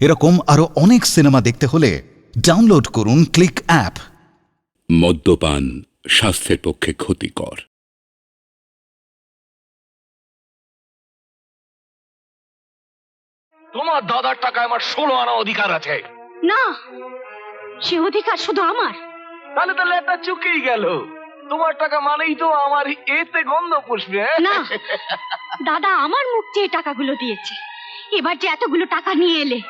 এরকম আরো অনেক সিনেমা দেখতে হলে ডাউনলোড করুন ক্লিক অ্যাপ। মদ্যপান স্বাস্থ্যের পক্ষে ক্ষতিকর। তোমার দাদার টাকায় আমার 16 আনা অধিকার আছে। না, সে অধিকার শুধু আমার। তাহলে তো লেটা চুকেই গেল। তোমার টাকা মানেই তো আমার এতে গন্ধ পুষবে। না, দাদা আমার মুখ চেয়ে টাকাগুলো দিয়েছে। এবার যে এতগুলো টাকা নিয়ে এলে,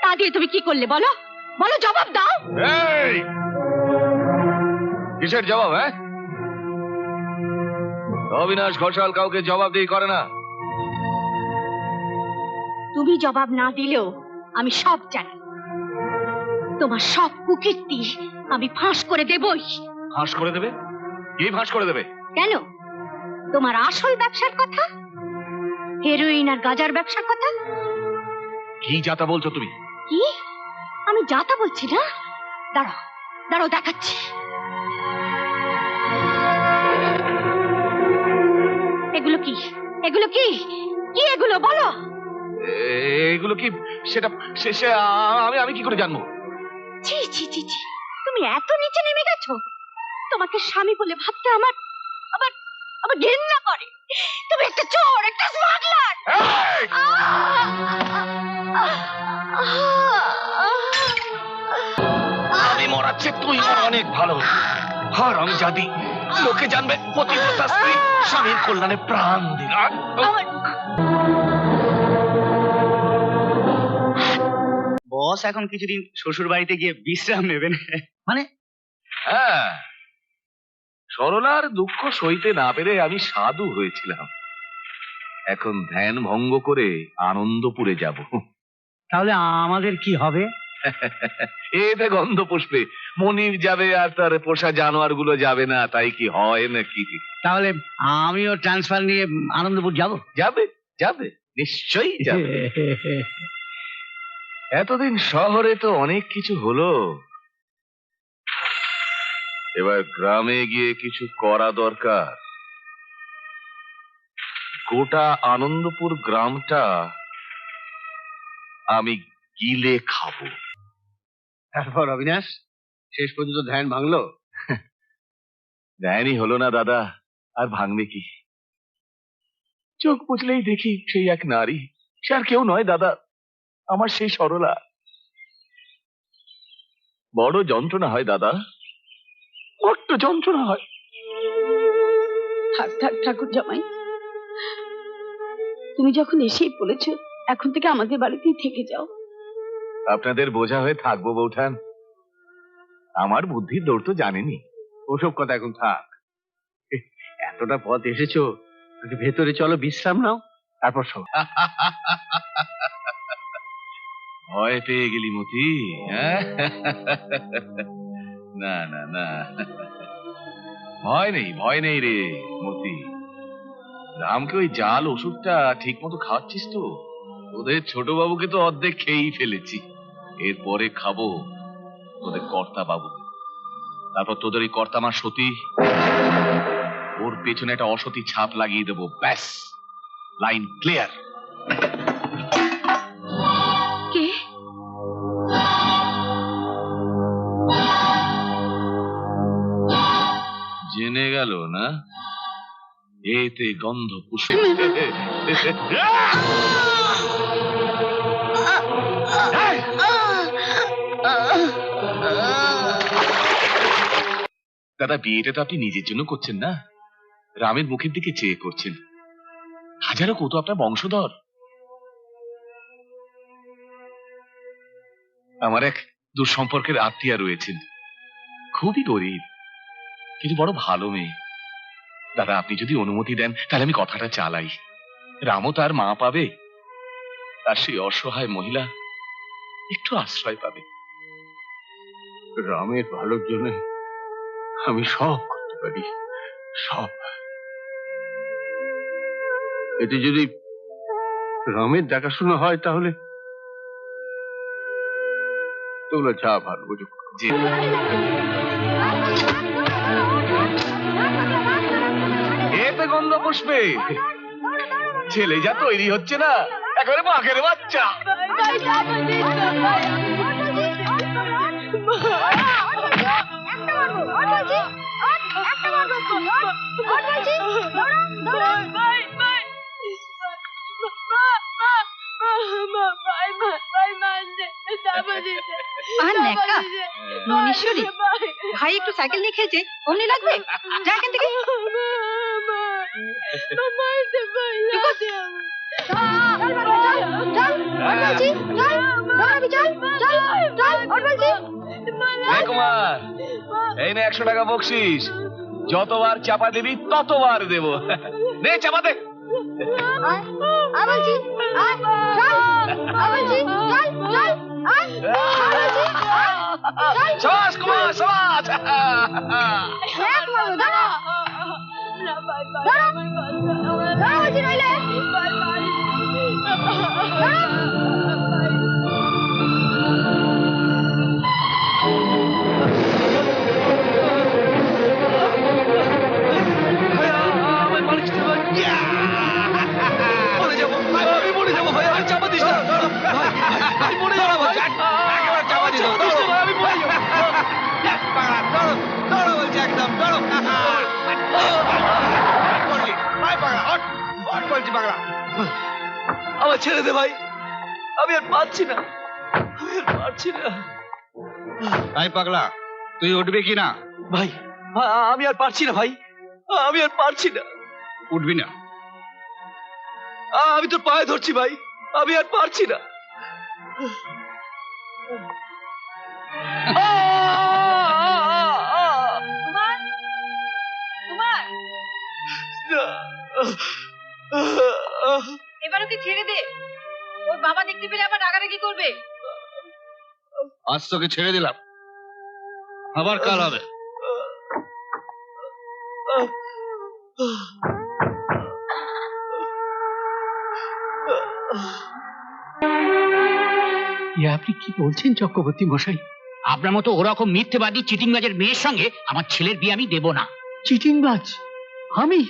তা দিয়ে তুমি কি করলে বলো? বলো, জবাব দাও। এই কিসের জবাব? হ্যাঁ, অবিনাশ ঘোষাল কাউকে জবাবদিহি করে না। তুমি জবাব না দিলেও আমি সব জানি। তোমার সব কুকীর্তি আমি ফাঁস করে দেবই। ফাঁস করে দেবে? কি ফাঁস করে দেবে? কেন? তোমার আসল ব্যবসার কথা, হেরোইন আর গাজার ব্যবসার কথা। কি যাতা বলছো তুমি? কি? আমি যাতা বলছি না? দাঁড়াও দাঁড়াও, দেখাচ্ছি। এগুলো কি? এগুলো কি? কি এগুলো বলো? এগুলো কি? সেটা আমি কি করে জানবো? ছি ছি ছি ছি, তুমি এত নিচে নেমে গেছো? তোমাকে স্বামী বলে ভাবতে আমার আবার আবার ঘেন্না করে। তুমি একটা চোর, একটা স্মাগলার। আমি মরাচ্ছে তুই মর অনেক ভালো। আর আমি জানি লোকে জানবে পতিব্রতা স্ত্রী স্বামীর কল্যাণে প্রাণ দিল। বস এখন কিছুদিন শ্বশুর বাড়িতে গিয়ে বিশ্রাম নেবেন। মানে হ্যাঁ, সরলার দুঃখ সইতে না পেরে আমি সাধু হয়েছিলাম। এখন ধ্যান ভঙ্গ করে আনন্দপুরে যাব। তাহলে আমাদের কি হবে? এতে গন্ধ পুষ্পে মনির যাবে আর তার পোষা জানোয়ার গুলো যাবে না, তাই কি হয় নাকি? তাহলে আমিও ট্রান্সফার নিয়ে আনন্দপুর যাব। যাবে যাবে, নিশ্চয়ই যাবে। এতদিন শহরে তো অনেক কিছু হলো, এবার গ্রামে গিয়ে কিছু করা দরকার। গোটা আনন্দপুর গ্রামটা আমি গিলে খাবো। তারপর অবিনাশ, শেষ পর্যন্ত ধ্যান ভাঙলো? ধ্যানই হলো না দাদা, আর ভাঙবে কি? চোখ বুঝলেই দেখি সেই এক নারী, সে আর কেউ নয় দাদা, আমার সেই সরলা। বড় যন্ত্রণা হয় দাদা, বড্ড যন্ত্রণা হয়। থাক থাক ঠাকুর জামাই, তুমি যখন এসেই বলেছো, এখন থেকে আমাদের বাড়িতেই থেকে যাও। আপনাদের বোঝা হয়ে থাকবো বৌঠান। আমার বুদ্ধির দৌড় তো জানেনি। ওসব কথা এখন থাক। এতটা পথ এসেছো, আগে ভেতরে চলো, বিশ্রাম নাও, তারপর শো। ভয় পেয়ে গেলি মতি? হ্যাঁ? না না না, ভয় নেই রে মতি। রামকে ওই জাল ওষুধটা ঠিক মতো খাওয়াচ্ছিস তো? তোদের ছোট বাবুকে তো অর্ধেক খেয়েই ফেলেছি, এরপরে খাবো তোদের কর্তা বাবু। তারপর তোদের ওই কর্তা মা সতী, ওর পেছনে একটা অসতী ছাপ লাগিয়ে দেবো। ব্যাস, লাইন ক্লিয়ার। কে? জেনে গেল না? এতে গন্ধ পুষ্প। দাদা, বিয়েটা তো আপনি নিজের জন্য করছেন না, রামের মুখের দিকে চেয়ে করছেন। হাজারো কত আপনার বংশধর। আমার এক দুঃসম্পর্কের আত্মীয়া রয়েছেন, খুবই গরিব কিন্তু বড় ভালো মেয়ে। দাদা, আপনি যদি অনুমতি দেন তাহলে আমি কথাটা চালাই। রামও তার মা পাবে, তার সেই অসহায় মহিলা একটু আশ্রয় পাবে। রামের ভালোর জন্য আমি সব করতে পারি, সব। এতে যদি রামের দেখাশোনা হয় তাহলে তোমরা যা ভালো বুঝো। যে এতে গন্ধ পুষ্পে ছেলে যা তৈরি হচ্ছে না, একেবারে বাঘের বাচ্চা। আর নেকা ননীশ্বরী, ভাই একটু সাইকেল নিয়ে খেয়েছে, অমনি লাগবে, যা এখান থেকে। কুমার, এই না 100 টাকা বকশিস, যতবার চাপা দিবি ততবার দেব। নে চাপা দে। সাবাস কুমার, সাবাস। আমার ছেড়ে দে ভাই, আমি আর পারছি না, তাই পাগলা, তুই উঠবি কি না? ভাই আমি আর পারছি না ভাই, আমি আর পারছি না। উঠবি না? আমি তোর পায়ে ধরছি ভাই, আমি আর পারছি না। এবার ওকে ছেড়ে দে, ওর বাবা দেখতে পেলে আবার রাগারাগি করবে। আজ তোকে ছেড়ে দিলাম, আবার কাল হবে। আপনি কি বলছেন চক্রবর্তী মশাই? আপনার মতো ওরকম মিথ্যেবাদী চিটিংবাজের মেয়ের সঙ্গে আমার ছেলের বিয়ে আমি দেব না। চিটিংবাজ আমি?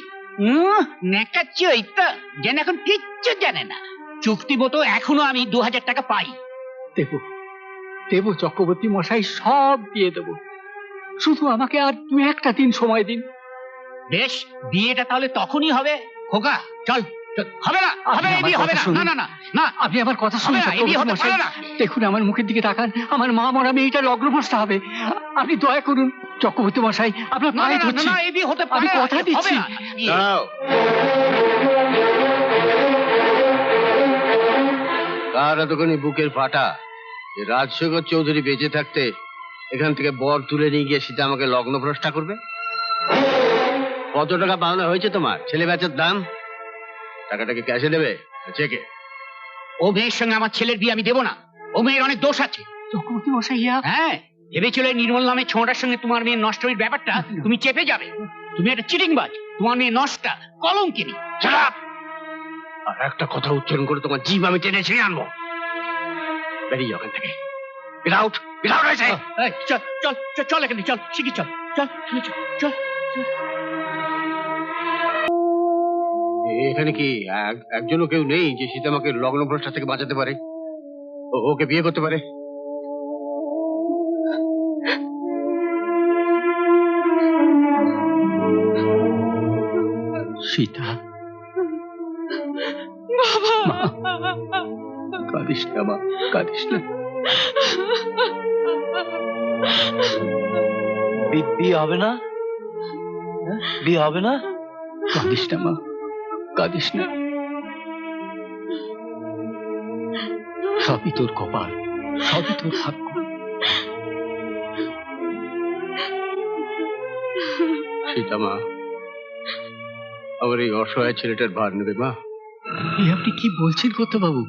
নেকাচ্ছই তো, যেন এখন কিচ্ছু জানে না। চুক্তি মতো এখনো আমি 2000 টাকা পাই। দেবো চক্রবর্তী মশাই, সব দিয়ে দেবো, শুধু আমাকে আর 2-1 দিন সময় দিন। বেশ, বিয়েটা তাহলে তখনই হবে। খোকা চল। হবে না, হবে না, এই বিয়ে হবে না। না না না না, আপনি আমার কথা শুনুন হবে না, এই বিয়ে হতে মশাই। পারে না। দেখুন আমার মুখের দিকে তাকান, আমার মা মরা মেয়েটা লগ্নভ্রষ্ট হবে, আপনি দয়া করুন চক্রবর্তী মশাই, আপনার না, পায়ে না, ধরছি। না, এই বিয়ে হতে পারে আমি না, কথা হবে দিচ্ছি। না। দাঁড়াও। কার এতখানি বুকের ফাটা যে রাজশেখর চৌধুরী বেঁচে থাকতে এখান থেকে বর তুলে নিয়ে গিয়ে সেটা আমাকে লগ্নভ্রষ্টা করবে? কত টাকা পাওনা হয়েছে তোমার? ছেলে বেচার দাম? টাকাটাকে ক্যাশে দেবে, চেকে? ও মেয়ের সঙ্গে আমার ছেলের বিয়ে আমি দেব না। ও মেয়ের অনেক দোষ আছে। চক্রবর্তী মশাই, হ্যাঁ, ভেবেছিল এই নির্মল নামে ছোঁড়ার সঙ্গে তোমার মেয়ের নষ্টের ব্যাপারটা তুমি চেপে যাবে। তুমি একটা চিটিংবাজ, তোমার মেয়ে নষ্টা, কলঙ্কিনী। আর একটা কথা উচ্চারণ করে তোমার জিভ আমি টেনে ছিঁড়ে আনবো। বেরিয়ে যাও এখান থেকে। বিরাউট হয়েছে। এই, চল চল চল, চল এখানে, চল শিখি, চল চল চল চল। এখানে কি একজনও কেউ নেই যে সীতা আমাকে লগ্নভ্রষ্টা থেকে বাঁচাতে পারে, ওকে বিয়ে করতে পারে? সীতা, কাঁদিস না মা, কাঁদিস না। বিয়ে হবে না? বিয়ে হবে না? কাঁদিস না মা, কাঁদিস না। সবই তোর কপাল, সবই তোর ভাগ্য। সীতা মা, আমার এই অসহায় ছেলেটার ভার নেবে মা। আপনি কি বলছেন কর্তাবাবু?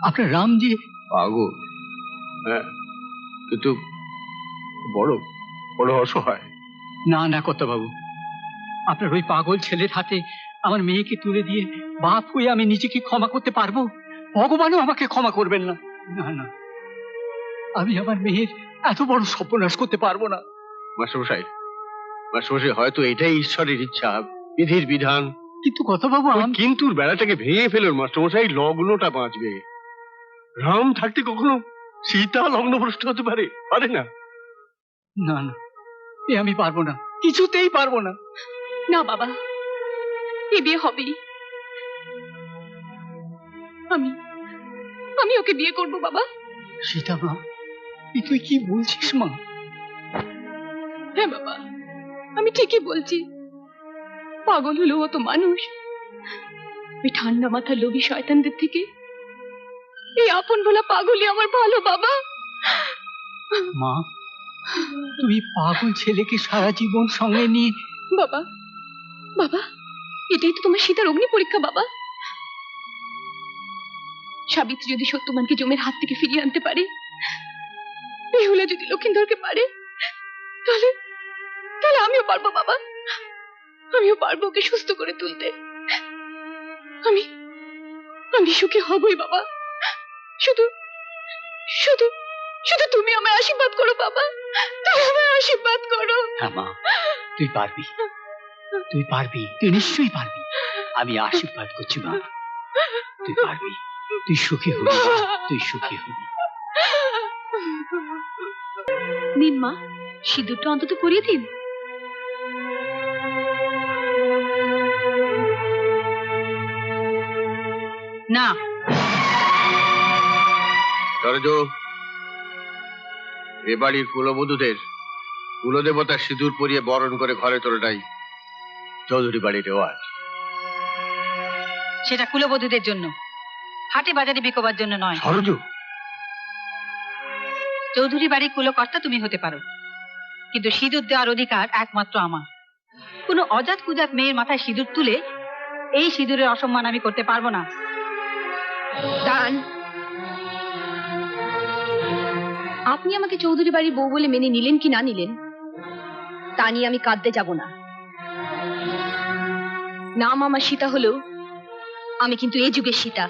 আপনার রাম যে পাগল, হ্যাঁ, কিন্তু বড় বড় অসহায়। না না কর্তাবাবু, আপনার ওই পাগল ছেলের হাতে আমার মেয়েকে তুলে দিয়ে বাপ হয়ে আমি নিজেকে ক্ষমা করতে পারবো? ভগবানও আমাকে ক্ষমা করবেন না। না না, আমি আমার মেয়ের এত বড় সর্বনাশ করতে পারবো না। মাস্টারমশাই, হয়তো এটাই ঈশ্বরের ইচ্ছা, বিধির বিধান। কিন্তু কথা বাবু ওই কিন্তুর বেড়াটাকে ভেঙে ফেলুন মাস্টারমশাই, লগ্নটা বাঁচবে। রাম থাকতে কখনো সীতা লগ্নভ্রষ্ট হতে পারে? পারে না। না না, এ আমি পারবো না, কিছুতেই পারবো না। না বাবা, এ বিয়ে হবেই। আমি আমি ওকে বিয়ে করব বাবা। সীতা মা, তুই কি বলছিস মা? হ্যাঁ বাবা, আমি ঠিকই বলছি। পাগল হলো ও তো মানুষ। ওই ঠান্ডা মাথার লোভী শয়তানদের থেকে এই আপন বলা পাগলই আমার ভালো বাবা। মা, তুই পাগল ছেলেকে সারা জীবন সঙ্গে নিয়ে। বাবা বাবা, এটাই তো তোমার সীতার অগ্নি পরীক্ষা বাবা। সাবিত্রী যদি সত্যবানকে জমের হাত থেকে ফিরিয়ে আনতে পারে, বেহুলা যদি লক্ষিন্দরকে পারে, তাহলে তাহলে আমিও পারবো বাবা। আমিও পারবো ওকে সুস্থ করে তুলতে। আমি আমি সুখী হবই বাবা। শুধু শুধু শুধু তুমি আমায় আশীর্বাদ করো বাবা, তুমি আমায় আশীর্বাদ করো। হ্যাঁ মা, তুই পারবি, তুই পারবি, তুই নিশ্চয়ই পারবি। আমি আশীর্বাদ করছি মা, তুই পারবি, তুই সুখী হবি মা, তুই সুখী হবি। নিন মা, সিঁদুরটা অন্তত পরিয়ে দিন। না, সরজু, এ বাড়ির কুলবধূদের কুলদেবতার সিঁদুর পরিয়ে বরণ করে ঘরে তোলাটাই চৌধুরী বাড়ির রেওয়াজ। সেটা কুলবধূদের জন্য, হাটে বাজারে বিকোবার জন্য নয়। সরজু, চৌধুরী বাড়ির কুলকর্তা তুমি হতে পারো, কিন্তু সিঁদুর দেওয়ার অধিকার একমাত্র আমার। কোনো অজাত কুজাত মেয়ের মাথায় সিঁদুর তুলে এই সিঁদুরের অসম্মান আমি করতে পারবো না। দান, আপনি আমাকে চৌধুরী বাড়ির বউ বলে মেনে নিলেন কি না নিলেন তা নিয়ে আমি কাঁদতে যাব না। নাম আমার সীতা হলেও আমি কিন্তু এই যুগের সীতা।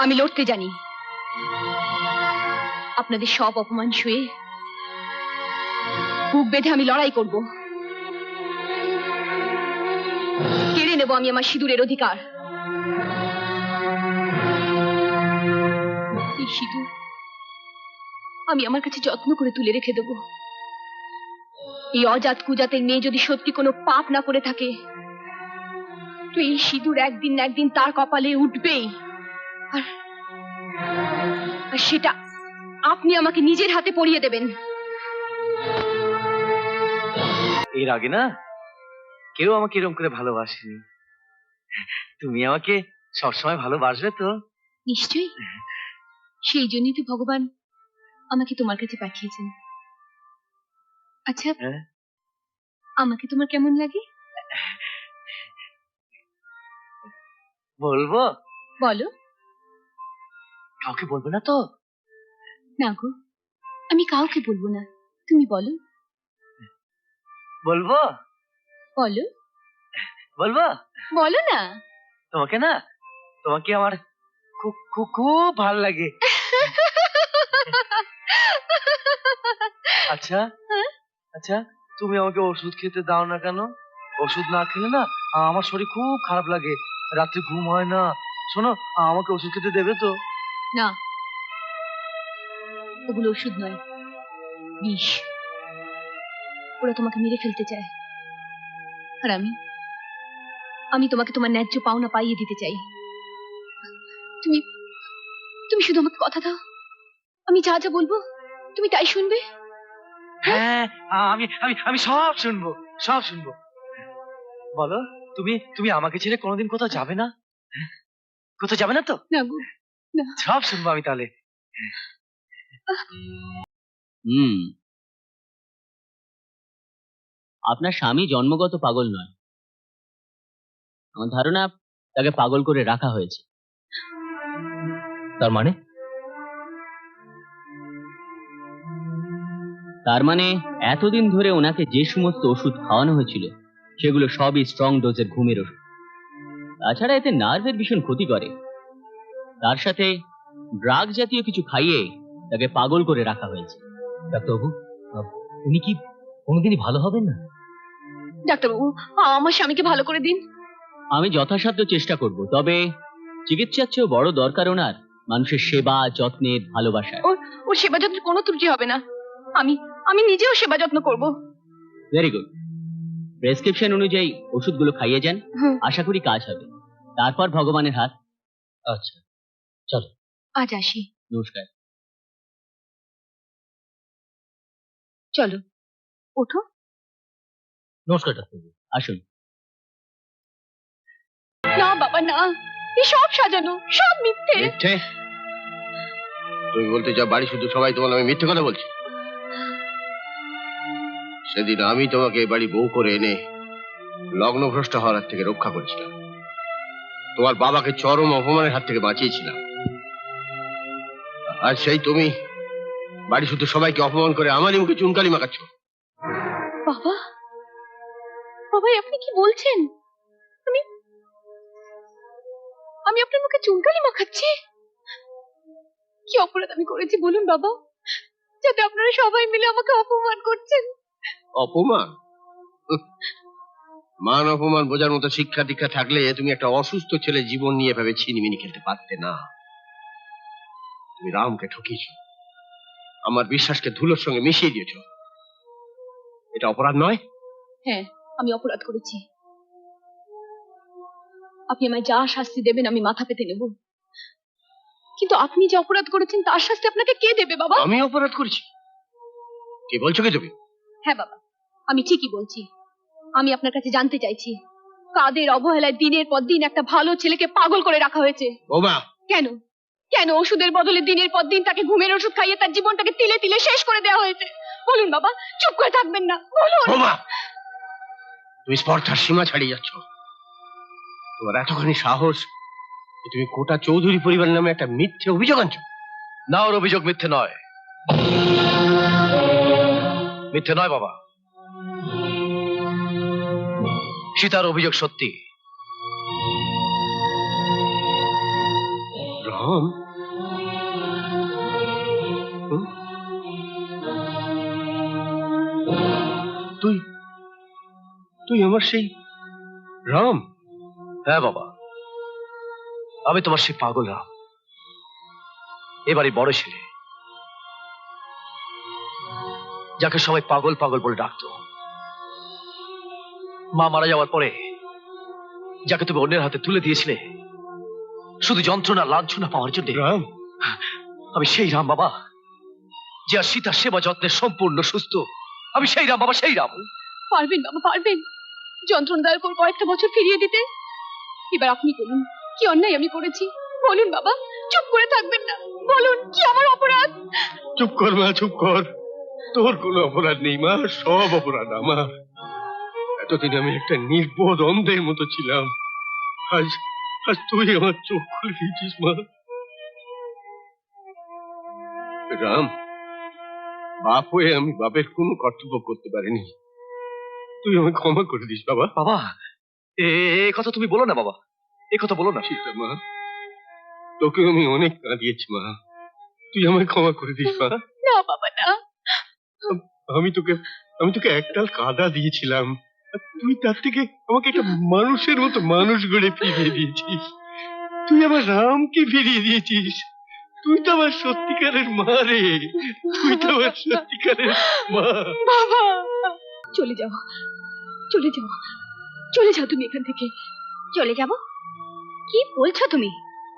আমি লড়তে জানি। আপনাদের সব অপমান শুয়ে বুক বেঁধে আমি লড়াই করব। কেড়ে নেব আমি আমার সিঁদুরের অধিকার। এই সিঁদুর আমি আমার কাছে যত্ন করে তুলে রেখে দেব। এই অজাত কুজাতের মেয়ে যদি সত্যি কোনো পাপ না করে থাকে, তো এই সিঁদুর একদিন না একদিন তার কপালে উঠবেই। আর সেটা আপনি আমাকে নিজের হাতে পরিয়ে দেবেন। এর আগে না কেউ আমাকে এরকম করে ভালোবাসেনি। তুমি আমাকে সবসময় ভালোবাসবে তো? নিশ্চয়ই, সেই জন্যই তো ভগবান আমাকে তোমার কাছে পাঠিয়েছেন। আচ্ছা, হ্যাঁ? আমাকে তোমার কেমন লাগে বলবো? বলো। কাউকে বলবে না তো? না গো, আমি কাউকে বলবো না, তুমি বলো। বলবো? বলো বলবো? বলো না। তোমাকে না, তোমাকে আমার খুব খুব খুব ভালো লাগে। আচ্ছা আচ্ছা, তুমি আমাকে ওষুধ খেতে দাও না কেন? ওষুধ না খেলে না আমার শরীর খুব খারাপ লাগে, রাত্রে ঘুম হয় না। শোনো, আমাকে ওষুধ খেতে দেবে তো? না, ওগুলো ওষুধ নয়, বিষ। ওরা তোমাকে মেরে ফেলতে চায়, আর আমি তোমাকে তোমার ন্যায্য পাওনা পাইয়ে দিতে চাই। তুমি তুমি শুধু আমাকে কথা দাও, আমি যা যা বলবো তুমি তাই শুনবে। হ্যাঁ, আমি আমি আমি সব শুনবো, সব শুনবো। বলো, তুমি তুমি আমাকে ছেড়ে কোনোদিন কোথাও যাবে না? কোথাও যাবে না তো? না গো, না। সব শুনবো আমি তাহলে। আপনার স্বামী জন্মগত পাগল নয়, আমার ধারণা তাকে পাগল করে রাখা হয়েছে। তার মানে? তার মানে এতদিন ধরে ওনাকে যে সমস্ত ওষুধ খাওয়ানো হয়েছিল সেগুলো সবই স্ট্রং ডোজের ঘুমের ওষুধ। তাছাড়া এতে নার্ভের ভীষণ ক্ষতি করে। তার সাথে ড্রাগ জাতীয় কিছু খাইয়ে তাকে পাগল করে রাখা হয়েছে। ডাক্তারবাবু, উনি কি কোনোদিনই ভালো হবেন না? ডাক্তারবাবু, আমার স্বামীকে ভালো করে দিন। আমি যথাসাধ্য চেষ্টা করব, তবে চিকিৎসার চেয়েও বড় দরকার ওনার মানুষের সেবা, যত্নের, ভালোবাসা। ওর সেবা যত্নের কোনো ত্রুটি হবে না। আমি আমি নিজেও সেবা যত্ন করব। Very good. প্রেসক্রিপশন অনুযায়ী ওষুধগুলো খাইয়ে যান, হুম। আশা করি কাজ হবে। তারপর ভগবানের হাত। আচ্ছা, চলো। আজ আসি। নমস্কার। চলো, ওঠো। নমস্কার ডাক্তারবাবু। আসুন। না বাবা না, এই সব সাজানো, সব মিথ্যে। মিথ্যে? তুমি বলতে চাও বাড়ি শুধু সবাই তোমার নামে মিথ্যে কথা বলছে? সেদিন আমি তোমাকে এই বাড়ি বউ করে এনে লগ্নভ্রষ্ট হওয়ার হাত থেকে রক্ষা করেছিলাম, তোমার বাবাকে চরম অপমানের হাত থেকে বাঁচিয়েছিলাম। আর সেই তুমি বাড়ি শুধু সবাইকে অপমান করে আমারই মুখে চুনকালি মাখাচ্ছ। বাবা, বাবা আপনি কি বলছেন? আমি আমি আপনার মুখে চুনকালি মাখাচ্ছি? কি অপরাধ আমি করেছি বলুন বাবা, যাতে আপনারা সবাই মিলে আমাকে অপমান করছেন? অপমান? মান অপমান বোঝার মতো শিক্ষা দীক্ষা থাকলে তুমি একটা অসুস্থ ছেলে জীবন নিয়ে ভাবে ছিনিমিনি খেলতে পারতে না। তুমি রামকে ঠকিয়েছ, আমার বিশ্বাসকে ধুলোর সঙ্গে মিশিয়ে দিয়েছ। এটা অপরাধ নয়? হ্যাঁ, আমি অপরাধ করেছি। আপনি আমায় যা শাস্তি দেবেন আমি মাথা পেতে নেব, কিন্তু আপনি যে অপরাধ করেছেন তার শাস্তি আপনাকে কে দেবে বাবা? আমি অপরাধ করেছি? কি বলছো কি তুমি? হ্যাঁ বাবা, আমি ঠিকই বলছি। আমি আপনার কাছে জানতে চাইছি, কাদের অবহেলায় দিনের পর দিন একটা ভালো ছেলেকে পাগল করে রাখা হয়েছে? ওমা, কেন কেন ওষুধের বদলে দিনের পর দিন তাকে ঘুমের ওষুধ খাইয়ে তার জীবনটাকে তিলে তিলে শেষ করে দেওয়া হয়েছে? বলুন বাবা, চুপ করে থাকবেন না, বলুন। ওমা, তুমি স্পর্ধার সীমা ছাড়িয়ে যাচ্ছ। তোমার এতখানি সাহস যে তুমি কোটা চৌধুরী পরিবার নামে একটা মিথ্যে অভিযোগ আনছো? না, ওর অভিযোগ মিথ্যে নয়। মিথ্যে নয় বাবা, সীতার অভিযোগ সত্যি। রাম? হুম? তুই তুই আমার সেই রাম? হ্যাঁ বাবা, আমি তোমার সেই পাগল রাম, এবারে বড় ছেলে, যাকে সবাই পাগল পাগল বলে ডাকতো। মা মারা যাওয়ার পরে যাকে তুমি অন্যের হাতে তুলে দিয়েছিলে শুধু যন্ত্রণা লাঞ্ছনা পাওয়ার জন্য। রাম? আমি সেই রাম বাবা, যে আর সীতার সেবা যত্নে সম্পূর্ণ সুস্থ। আমি সেই রাম বাবা, সেই রাম। পারবেন বাবা, পারবেন যন্ত্রণাদায়ক ওর কয়েকটা বছর ফিরিয়ে দিতে? এবার আপনি বলুন, কি অন্যায় আমি করেছি? বলুন বাবা, চুপ করে থাকবেন না, বলুন কি আমার অপরাধ? চুপ কর মা, চুপ কর। তোর কোনো অপরাধ নেই মা, সব অপরাধ আমার। এতদিন আমি একটা নির্বোধ অন্ধের মতো ছিলাম, আজ আজ তুই আমার চোখ খুলে দিয়েছিস মা। রাম, বাপ হয়ে আমি বাপের কোনো কর্তব্য করতে পারিনি, তুই আমাকে ক্ষমা করে দিস বাবা। বাবা, এ কথা তুমি বলো না বাবা, এ কথা বলো না। সীতা মা, তোকে আমি অনেক কাঁদিয়েছি মা, তুই আমাকে ক্ষমা করে দিস মা। না বাবা না। আমি তোকে একটাল কাদা দিয়েছিলাম, আর তুই তার থেকে আমাকে একটা মানুষের মতো মানুষ গড়ে ফিরিয়ে দিয়েছিস। তুই আমার রামকে ফিরিয়ে দিয়েছিস। তুই তো আমার সত্যিকারের মা রে, তুই তো আমার সত্যিকারের মা। বাবা, চলে যাও, চলে যাও, চলে যাও তুমি এখান থেকে। চলে যাব? কি বলছো তুমি?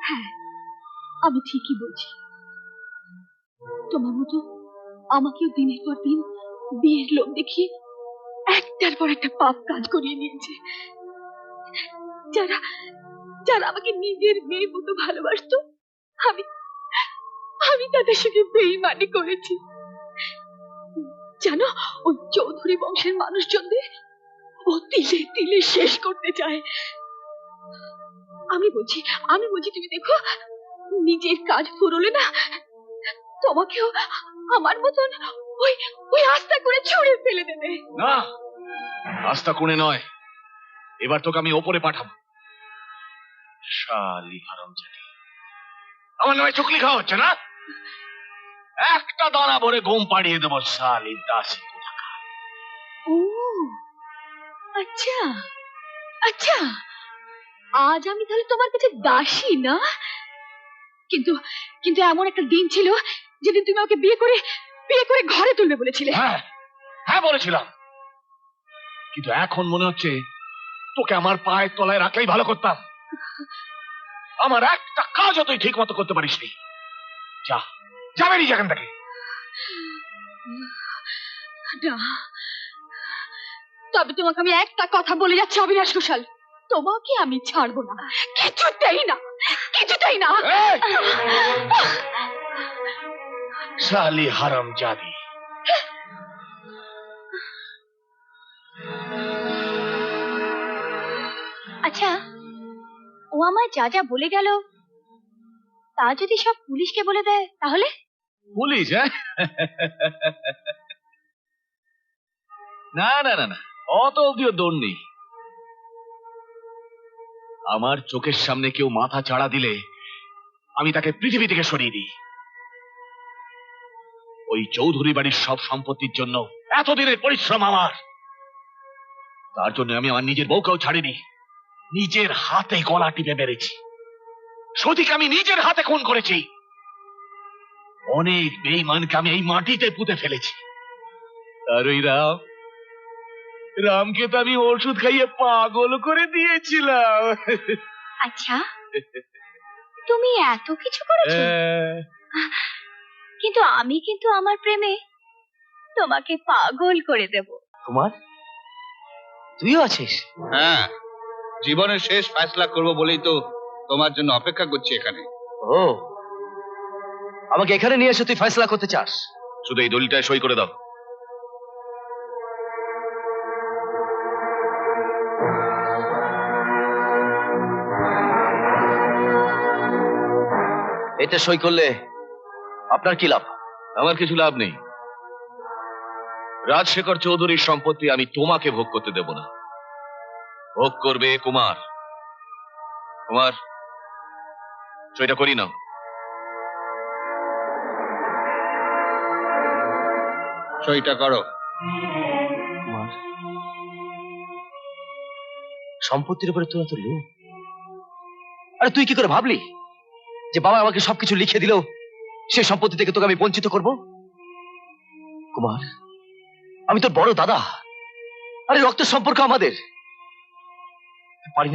হ্যাঁ, আমি ঠিকই বলছি। তোমার মতো আমাকেও দিনের পর দিন বিয়ের লোক দেখিয়ে একটার পর একটা পাপ কাজ করিয়ে নিয়েছে। যারা যারা আমাকে নিজের মেয়ের মতো ভালোবাসতো, আমি আমি তাদের সঙ্গে বেইমানি করেছি। জানো, ওই চৌধুরী বংশের মানুষজনদের ও তিলে তিলে শেষ করতে চায়। আমি বলছি তুমি দেখো, নিজের কাজ ফুরোলে না তোমাকেও আমার মতন ওই ওই আস্থা করে ছুঁড়ে ফেলে দেবে। না, রাস্তা কোণে নয়, এবার তোকে আমি ওপরে পাঠাবো। শালি হারামজাদি, আমার নামে চুকলি খাওয়া হচ্ছে না? একটা দানা ভরে ঘুম পাড়িয়ে দেবো শালি দাসী কোথাকার। ও, আচ্ছা আচ্ছা, আজ আমি তাহলে তোমার কাছে দাসী না? কিন্তু কিন্তু এমন একটা দিন ছিল যেদিন তুমি আমাকে বিয়ে করে ঘরে তুলবে বলেছিলে। হ্যাঁ হ্যাঁ বলেছিলাম, কিন্তু এখন মনে হচ্ছে তোকে আমার পায়ের তলায় রাখলেই ভালো করতাম। আমার একটা কাজও তুই ঠিক মতো করতে পারিসনি। যা যা বেরিয়ে যেখান থেকে। না, তবে তোমাকে আমি একটা কথা বলে যাচ্ছি অবিনাশ ঘোষাল, তোমাকে আমি ছাড়বো না, কিছুতেই না, কিছুতেই না। শালি হারামজাদি। আচ্ছা, ও আমায় যা যা বলে গেল তা যদি সব পুলিশকে বলে দেয় তাহলে? পুলিশ? হ্যাঁ, না না না না, অত অব্দিও দৌড় নেই। আমার চোখের সামনে কেউ মাথা চাড়া দিলে আমি তাকে পৃথিবী থেকে সরিয়ে দিই। ওই চৌধুরী বাড়ির সব সম্পত্তির জন্য এতদিনের পরিশ্রম আমার, তার জন্য আমি আমার নিজের বউকেও ছাড়িনি, নিজের হাতে গলা টিপে মেরেছি। সতীকে আমি নিজের হাতে খুন করেছি, অনেক বেঈমানকে আমি এই মাটিতে পুঁতে ফেলেছি। আর ওই রামকে তো আমি ওষুধ খাইয়ে পাগল করে দিয়েছিলাম। আচ্ছা, তুমি এত কিছু করেছো, কিন্তু আমি কিন্তু আমার প্রেমে তোমাকে পাগল করে দেব। কুমার, তুইও আছিস? হ্যাঁ, জীবনের শেষ ফয়সালা করবো বলেই তো তোমার জন্য অপেক্ষা করছি এখানে। ও, আমাকে এখানে নিয়ে এসে তুই ফয়সালা করতে চাস? শুধু এই দলিলটায় সই করে দাও। এতে সই করলে আপনার কি লাভ? আমার কিছু লাভ নেই। রাজশেখর চৌধুরীর সম্পত্তি আমি তোমাকে ভোগ করতে দেব না, ভোগ করবে কুমার। কুমার, সইটা করি না। সইটা করো। কুমার, সম্পত্তির উপরে তোর এত লোভ? আরে তুই কি করে ভাবলি যে বাবা আমাকে সবকিছু লিখে দিল, সেই সম্পত্তি থেকে তোকে আমি বঞ্চিত করব? কুমার, আমি তোর বড় দাদা, আরে রক্তের সম্পর্ক আমাদের। পারি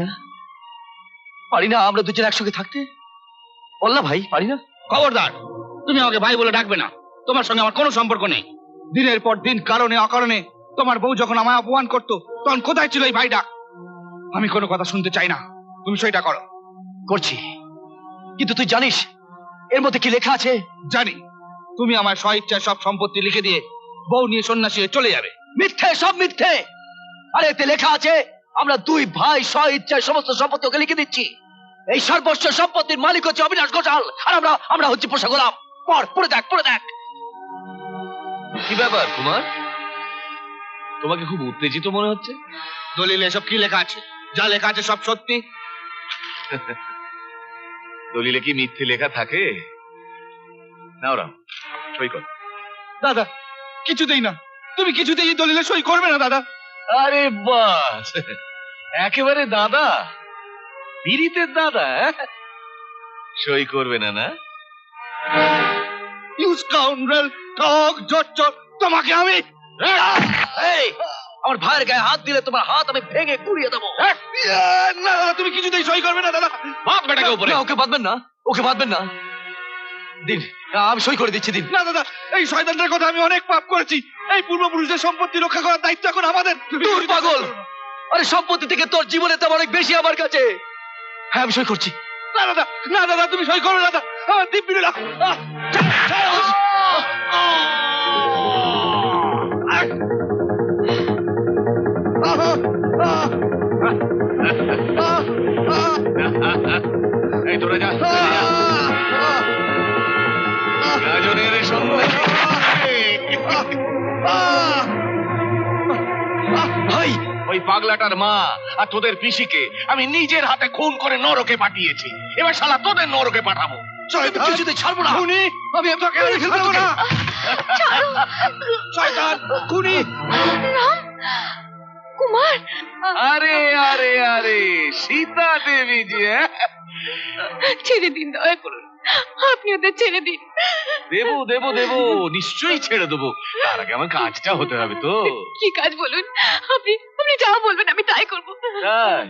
না আমরা দুজন একসঙ্গে থাকতে? বল না ভাই, পারি না? খবরদার, তুমি আমাকে ভাই বলে ডাকবে না। তোমার সঙ্গে আমার কোনো সম্পর্ক নেই। দিনের পর দিন কারণে অকারণে তোমার বউ যখন আমায় অপমান করতো, তখন কোথায় ছিল এই ভাই ডাক? আমি কোনো কথা শুনতে চাই না, তুমি সইটা করো। করছি, কিন্তু তুই জানিস এর মধ্যে কি লেখা আছে? জানি, তুমি আমার স্বইচ্ছায় সব সম্পত্তি লিখে দিয়ে বউ নিয়ে সন্ন্যাসী হয়ে চলে যাবে। মিথ্যে, সব মিথ্যে। আরে এতে লেখা আছে আমরা দুই ভাই স্বইচ্ছায় সমস্ত সম্পত্তি ওকে লিখে দিচ্ছি। এই সর্বস্ব সম্পত্তির মালিক হচ্ছে অবিনাশ ঘোষাল, আর আমরা হচ্ছে পোষা গোলাম। পড়ে দেখ। কি ব্যাপার কুমার, তোমাকে খুব উত্তেজিত মনে হচ্ছে। দলিলে এসব কি লেখা আছে? যা লেখা আছে সব সত্যি। দলিলে কি মিথ্যে লেখা থাকে? নাও রাম, সই কর। দাদা, কিছুতেই না, তুমি কিছুতেই এই দলিলে সই করবে না দাদা। আরে বাস, একেবারে দাদা, পীড়িতের দাদা। সই করবে না? না, ইউ স্কাউন্ডারেল, ঠক, জোচ্চর, তোমাকে আমি। এই, আমার ভাইয়ের গায়ে হাত দিলে তোমার হাত আমি ভেঙে গুড়িয়ে দেবো। না দাদা, তুমি কিছুতেই সই করবে না দাদা। বাপ বেটাকে উপরে। ওকে বাঁধবেন না। দিন, আমি সই করে দিচ্ছি, দিন। না দাদা, এই শয়তানটার কথা আমি অনেক পাপ করেছি। এই পূর্বপুরুষদের সম্পত্তি রক্ষা করার দায়িত্ব এখন আমাদের। দূর পাগল, আরে সম্পত্তি থেকে তোর জীবনে তো অনেক বেশি আমার কাছে। হ্যাঁ, আমি সই করছি। না দাদা, তুমি সই করো দাদা, আমার দিব্যি না। এই তোরা যা, রাজনের ভাই, ওই পাগলাটার মা আর তোদের পিসিকে আমি নিজের হাতে খুন করে নরকে পাঠিয়েছি। এবার শালা তোদের নরকে পাঠাবো। কিছুতে ছাড়বো না। আমি তোকে ফেলবো না। শয়তান, খুনি। কুমার আরে আরে আরে সীতা দেবী জি, হ্যাঁ? ছেড়ে দিন, দয়া করুন, আপনি ওদের ছেড়ে দিন। দেবো দেবো দেবো, নিশ্চয়ই ছেড়ে দেবো। তার আগে আমার কাজটা হতে হবে তো। কি কাজ বলুন? আপনি আপনি যা বলবেন আমি তাই করবো। তাই?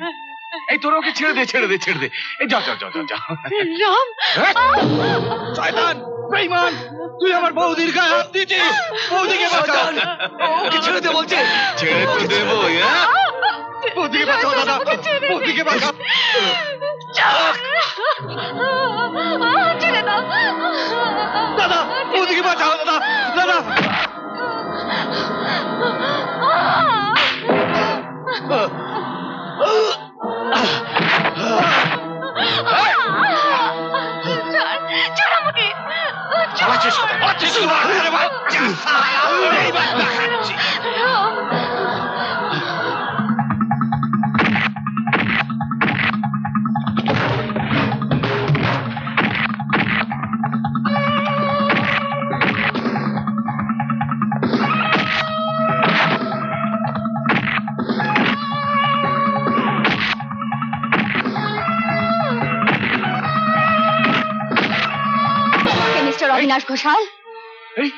এই তোরা ওকে ছেড়ে দে ছেড়ে দে ছেড়ে দে। এই যাও যাও যাও যাও যাও। রাম, শয়তান বেঈমান, তুই আমার বৌদির গায়ে হাত দিয়েছিস। বৌদিকে বাঁচা, ওকে ছেড়ে দে বলছে। ছেড়ে তো দেবো, হ্যাঁ? বৌদিকে বাঁচাও দাদা, বৌদিকে বাঁচাও। ছেড়ে দাও দাদা, বৌদিকে বাঁচাও দাদা, দাদা। ছাড় আমাকে, চালাচ্ছিস কোথায়? পাচ্ছিস কি? আরে বাচ্চা শালা, এই বাচ্চা খাচ্ছি। মিস্টার অবিনাশ ঘোষাল। এই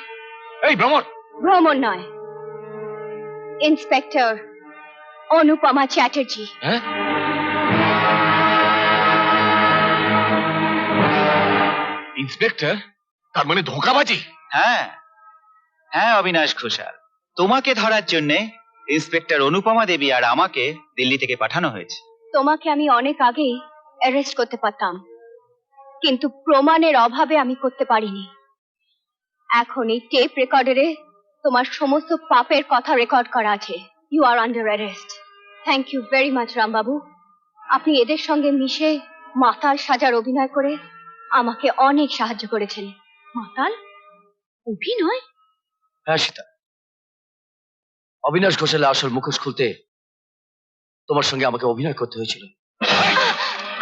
এই ভ্রমণ, ভ্রমণ নয়, ইন্সপেক্টর অনুপমা চ্যাটার্জি। হ্যাঁ? ইন্সপেক্টর, তার মানে ধোঁকাবাজি? হ্যাঁ হ্যাঁ অবিনাশ ঘোষাল, তোমাকে ধরার জন্য ইন্সপেক্টর অনুপমা দেবী আর আমাকে দিল্লি থেকে পাঠানো হয়েছে। তোমাকে আমি অনেক আগেই অ্যারেস্ট করতে পারতাম, কিন্তু প্রমাণের অভাবে আমি করতে পারিনি। এখন এই টেপ রেকর্ডারে তোমার সমস্ত পাপের কথা রেকর্ড করা আছে। You are under arrest. Thank you very much Rambabu. আপনি এদের সঙ্গে মিশে মাতাল সাজার অভিনয় করে আমাকে অনেক সাহায্য করেছেন। মাতাল অভিনয়? হ্যাঁ সীতা, অবিনাশ ঘোষালের আসল মুখোশ খুলতে তোমার সঙ্গে আমাকে অভিনয় করতে হয়েছিল।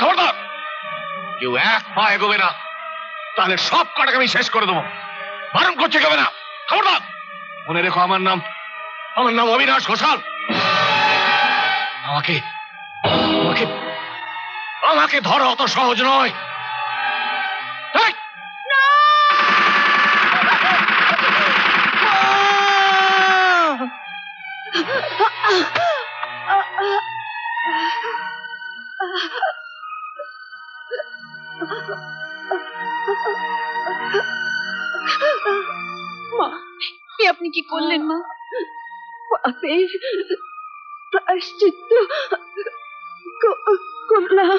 খবরদার, কেউ এক পা এগোবে না, তাহলে সব কটাকে আমি শেষ করে দেবো। বারণ করছে কেউ না। খবরদার, মনে রেখো আমার নাম অবিনাশ ঘোষাল। আমাকে আমাকে আমাকে ধরা অত সহজ নয়। এই! মা, এ আপনি কি করলেন মা? পাপের প্রায়শ্চিত্ত করলাম।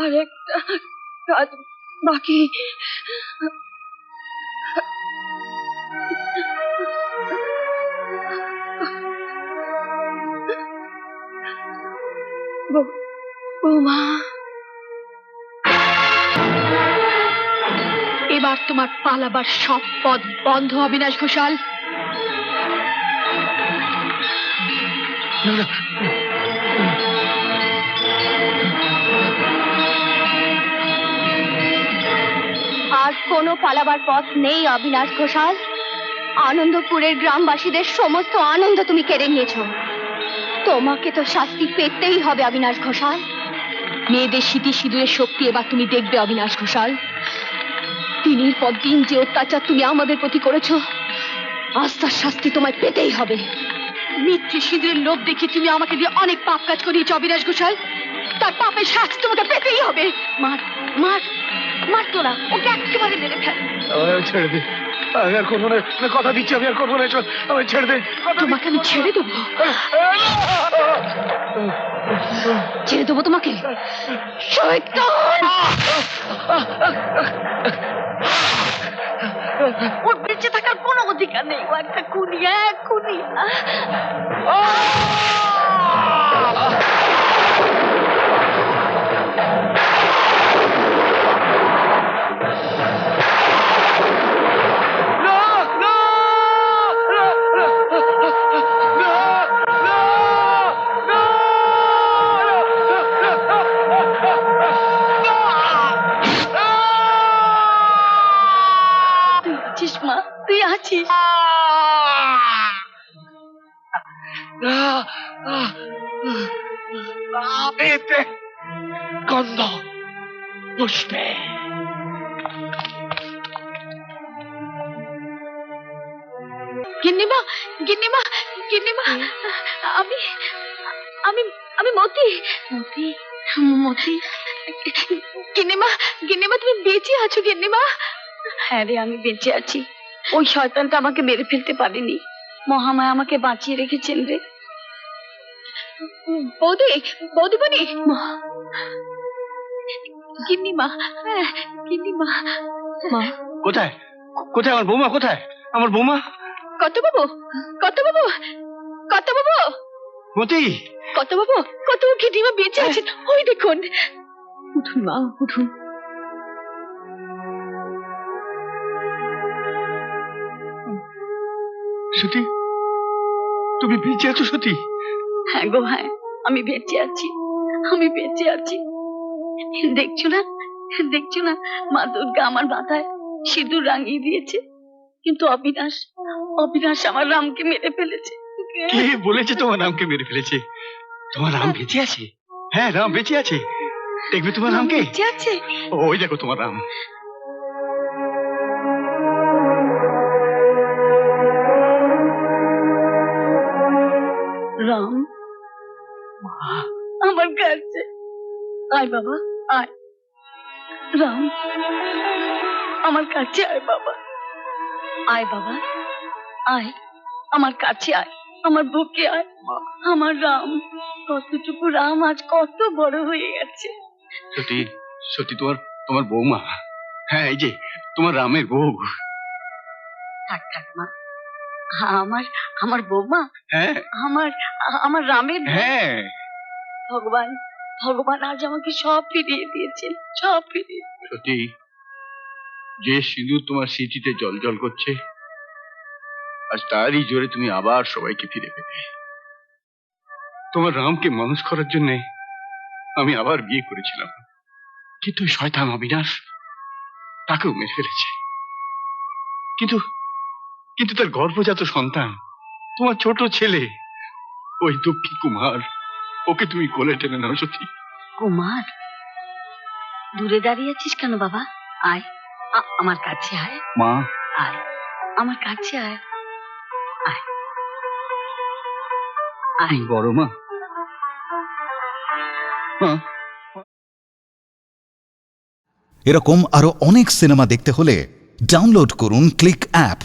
আর একটা কাজ বাকি। বৌমা, এবার তোমার পালাবার সব পথ বন্ধ, অবিনাশ ঘোষাল। আর কোনো পালাবার পথ নেই অবিনাশ ঘোষাল। আনন্দপুরের গ্রামবাসীদের সমস্ত আনন্দ তুমি কেড়ে নিয়েছো। তোমাকে তো শাস্তি পেতেই হবে অবিনাশ ঘোষাল। মেয়েদের স্মৃতি সিঁদুরের শক্তি এবার তুমি দেখবে অবিনাশ ঘোষাল। দিনের পর দিন যে অত্যাচার তুমি আমাদের প্রতি করেছো, আজ তার শাস্তি তোমায় পেতেই হবে। মিথ্যে সিঁদুরের লোভ দেখে তুমি আমাকে দিয়ে অনেক পাপ কাজ করিয়েছো অবিনাশ ঘোষাল। তার পাপের শাস্তি তোমাকে পেতেই হবে। মার মার মার, তোরা ওকে একেবারে মেরে ফেল। ছেড়ে দে, আমি আর করবো না, কথা দিচ্ছি আমি আর করবো না। আমি ছেড়ে দে। তোমাকে আমি ছেড়ে দেবো, ছেড়ে দেবো তোমাকে। শয়তান! ওর বেঁচে থাকার কোনো অধিকার নেই। ও একটা খুনি, এক খুনি। তুই আছিস? গন্ধ পুষ্পে গিন্নিমা, গিন্নিমা, গিন্নিমা, আমি আমি আমি মতি, মতি, মতি। গিন্নিমা, গিন্নিমা, তুমি বেঁচে আছো গিন্নিমা? হ্যাঁ রে, আমি বেঁচে আছি। ওই শয়তানটা আমাকে মেরে ফেলতে পারেনি। মহামায়া আমাকে বাঁচিয়ে রেখেছেন রে। বৌদি, বৌদিমণি, গিন্নিমা, গিন্নিমা। মা কোথায়? কোথায় আমার বৌমা? কোথায় আমার বৌমা? কত বাবু, কত বাবু, কত বাবু, মতি, কত বাবু, কত গিন্নিমা বেঁচে আছেন। ওই দেখুন। উঠুন মা, উঠুন। সতী, তুমি বেঁচে আছো সতী? হ্যাঁ গো, হ্যাঁ, আমি বেঁচে আছি, আমি বেঁচে আছি। দেখছো না, দেখছো না, মা দুর্গা আমার মাথায় সিঁদুর রাঙিয়ে দিয়েছে। কিন্তু অবিনাশ, অবিনাশ আমার রামকে মেরে ফেলেছে। কে বলেছে তোমার রামকে মেরে ফেলেছে? তোমার রাম বেঁচে আছে। হ্যাঁ, রাম বেঁচে আছে। দেখবে তোমার রামকে। বেঁচে আছে। ওই দেখো তোমার রাম। রাম আমার কাছে আয় বাবা, আয়। রাম আমার কাছে আয় বাবা, আয় বাবা, আয় আমার কাছে, আয় আমার বুকে, আয় আমার রাম। কতটুকু রাম আজ কত বড় হয়ে গেছে। সতী, সতী, তোমার তোমার বৌমা। হ্যাঁ, এই যে তোমার রামের বউ। থাক থাক মা, আমার আমার বৌমা, হ্যাঁ, আমার আমার রামের বউ। হ্যাঁ। ভগবান, ভগবান আজ আমাকে সব ফিরিয়ে দিয়েছেন, সব ফিরিয়ে। সতী, যে সিঁদুর তোমার স্মৃতিতে জ্বলজ্বল করছে, আজ তারই জোরে তুমি আবার সবাইকে ফিরে পেতে। তোমার রামকে মানুষ করার জন্য আমি আবার বিয়ে করেছিলাম, কিন্তু ওই শয়তান অবিনাশ তাকেও মেরে ফেলেছে। কিন্তু কিন্তু তার গর্ভজাত সন্তান, তোমার ছোট ছেলে, ওই দুঃখী কুমার, ওকে তুমি কোলে টেনে নাও সতী। কুমার, দূরে দাঁড়িয়ে আছিস কেন বাবা? আয়, আমার কাছে আয়, মা, আয় আমার কাছে আয়, আয় আয়। বড় মা। এরকম আরো অনেক সিনেমা দেখতে হলে ডাউনলোড করুন ক্লিক অ্যাপ।